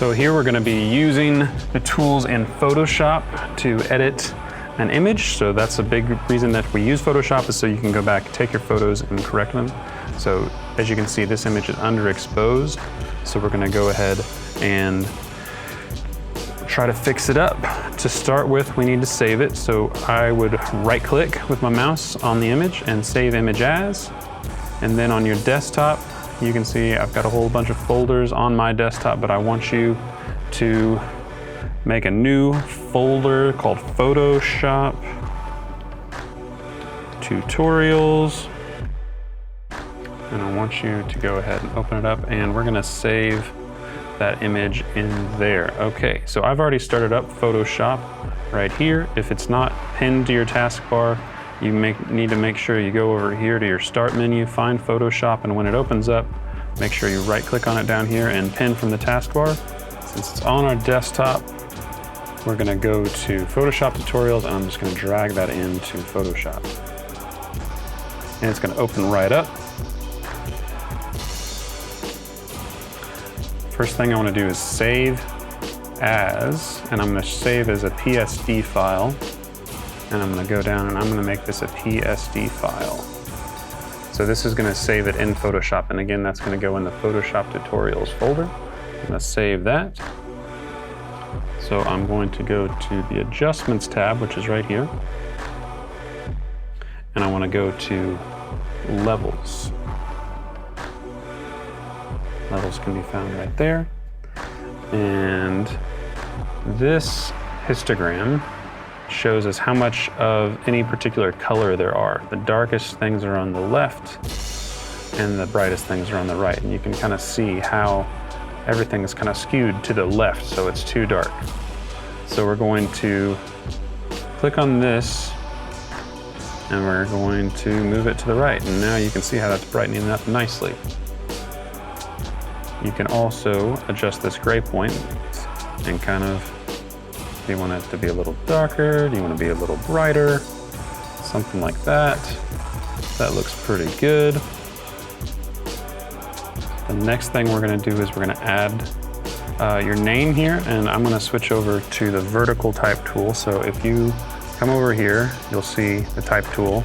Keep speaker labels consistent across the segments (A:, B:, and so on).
A: So here we're going to be using the tools in Photoshop to edit an image. So that's a big reason that we use Photoshop, is so you can go back, take your photos and correct them. So as you can see, this image is underexposed. So we're going to go ahead and try to fix it up. To start with, we need to save it. So I would right click with my mouse on the image and save image as. And then on your desktop, you can see I've got a whole bunch of folders on my desktop, but I want you to make a new folder called Photoshop Tutorials. And I want you to go ahead and open it up, and we're gonna save that image in there. Okay, so I've already started up Photoshop right here. If it's not pinned to your taskbar, you need to make sure you go over here to your start menu, find Photoshop, and when it opens up, make sure you right click on it down here and pin from the taskbar. Since it's on our desktop, we're gonna go to Photoshop Tutorials, and I'm just gonna drag that into Photoshop. And it's gonna open right up. First thing I wanna do is save as, and I'm gonna save as a PSD file. And I'm gonna go down and I'm gonna make this a PSD file. So this is gonna save it in Photoshop. And again, that's gonna go in the Photoshop Tutorials folder. I'm gonna save that. So I'm going to go to the Adjustments tab, which is right here. And I wanna go to Levels. Levels can be found right there. And this histogram shows us how much of any particular color there are. The darkest things are on the left and the brightest things are on the right. And you can kind of see how everything is kind of skewed to the left, so it's too dark. So we're going to click on this and we're going to move it to the right. And now you can see how that's brightening up nicely. You can also adjust this gray point and kind of, do you want it to be a little darker? Do you want to be a little brighter? Something like that. That looks pretty good. The next thing we're going to do is we're going to add your name here, and I'm going to switch over to the vertical type tool. So if you come over here, you'll see the type tool.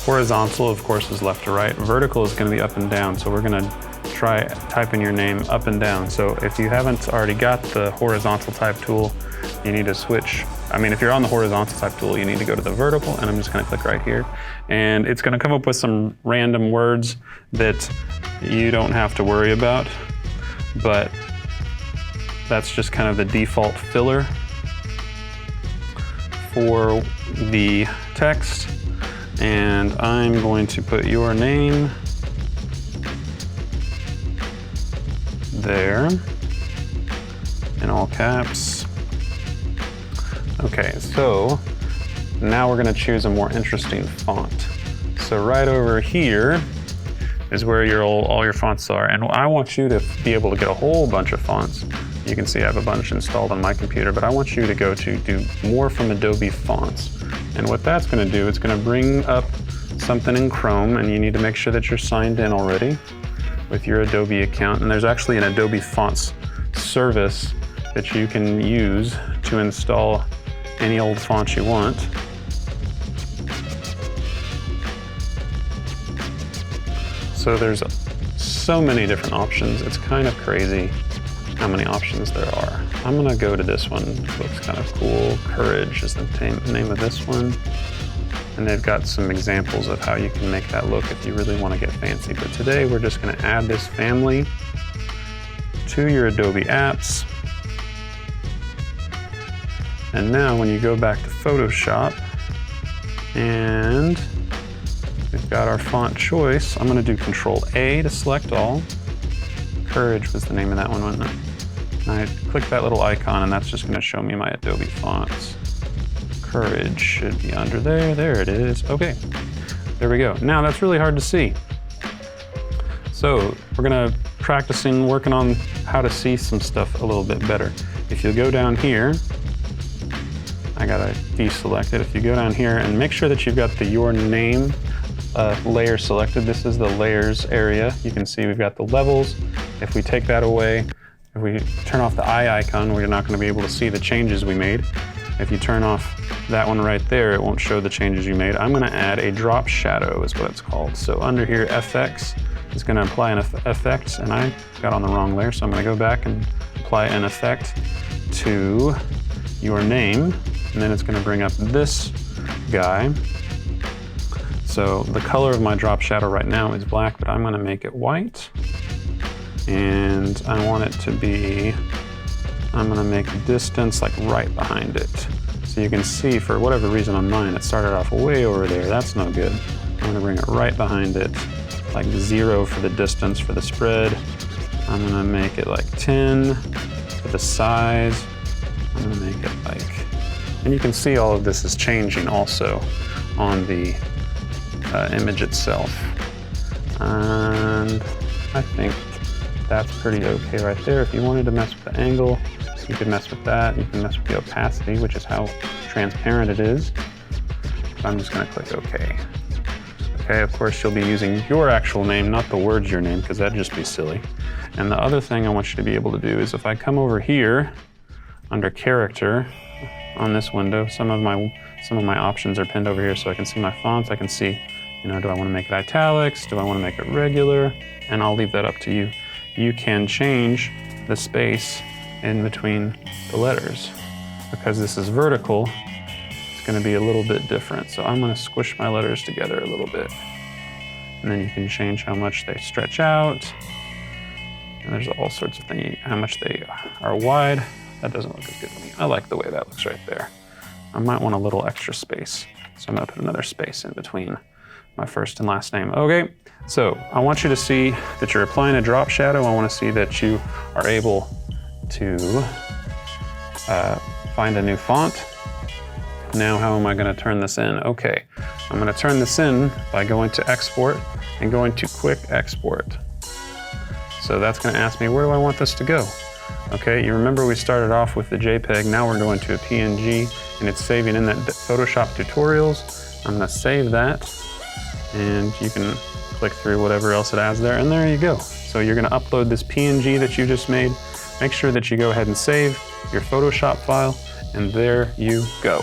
A: Horizontal, of course, is left to right. Vertical is going to be up and down. So we're going to try typing your name up and down. So if you haven't already got the horizontal type tool, you need to switch. I mean, if you're on the horizontal type tool, you need to go to the vertical, and I'm just gonna click right here. And it's gonna come up with some random words that you don't have to worry about, but that's just kind of the default filler for the text. And I'm going to put your name there in all caps. Okay, so now we're gonna choose a more interesting font. So right over here is where all your fonts are. And I want you to be able to get a whole bunch of fonts. You can see I have a bunch installed on my computer, but I want you to go to do more from Adobe Fonts. And what that's gonna do, it's gonna bring up something in Chrome, and you need to make sure that you're signed in already with your Adobe account. And there's actually an Adobe Fonts service that you can use to install any old font you want. So there's so many different options. It's kind of crazy how many options there are. I'm gonna go to this one. It looks kind of cool. Courage is the name of this one. And they've got some examples of how you can make that look if you really want to get fancy. But today we're just gonna add this family to your Adobe apps. And now when you go back to Photoshop and we've got our font choice, I'm gonna do Control A to select all. Courage was the name of that one, wasn't it? And I click that little icon and that's just gonna show me my Adobe fonts. Courage should be under there. There it is. Okay, there we go. Now that's really hard to see. So we're gonna practicing working on how to see some stuff a little bit better. If you go down here, I gotta deselect it. If you go down here and make sure that you've got the Your Name layer selected. This is the layers area. You can see we've got the levels. If we take that away, If we turn off the eye icon, we're not going to be able to see the changes we made. If you turn off that one right there, it won't show the changes you made. I'm going to add a drop shadow is what it's called. So under here, FX is going to apply an effect, and I got on the wrong layer, so I'm going to go back and apply an effect to your name, and then it's going to bring up this guy. So the color of my drop shadow right now is black, but I'm going to make it white. And I want it to be, I'm gonna make a distance like right behind it. So you can see for whatever reason on mine, it started off way over there. That's no good. I'm gonna bring it right behind it, like 0 for the distance for the spread. I'm gonna make it like 10 for the size. I'm gonna make it like, and you can see all of this is changing also on the image itself. And I think that's pretty okay right there. If you wanted to mess with the angle, you could mess with that. You can mess with the opacity, which is how transparent it is. So I'm just gonna click OK. Okay, of course you'll be using your actual name, not the words your name, because that'd just be silly. And the other thing I want you to be able to do is if I come over here under character on this window, some of my options are pinned over here so I can see my fonts. I can see, do I want to make it italics? Do I want to make it regular? And I'll leave that up to you. You can change the space in between the letters. Because this is vertical, it's going to be a little bit different. So I'm going to squish my letters together a little bit. And then you can change how much they stretch out. And there's all sorts of things, how much they are wide. That doesn't look as good to me. I like the way that looks right there. I might want a little extra space. So I'm going to put another space in between my first and last name. Okay, so I want you to see that you're applying a drop shadow. I want to see that you are able to find a new font. Now, how am I going to turn this in? Okay, I'm going to turn this in by going to export and going to quick export. So that's going to ask me, where do I want this to go? Okay, you remember we started off with the JPEG. Now we're going to a PNG, and it's saving in that Photoshop tutorials. I'm going to save that. And you can click through whatever else it has there, and there you go. So you're gonna upload this PNG that you just made. Make sure that you go ahead and save your Photoshop file, and there you go.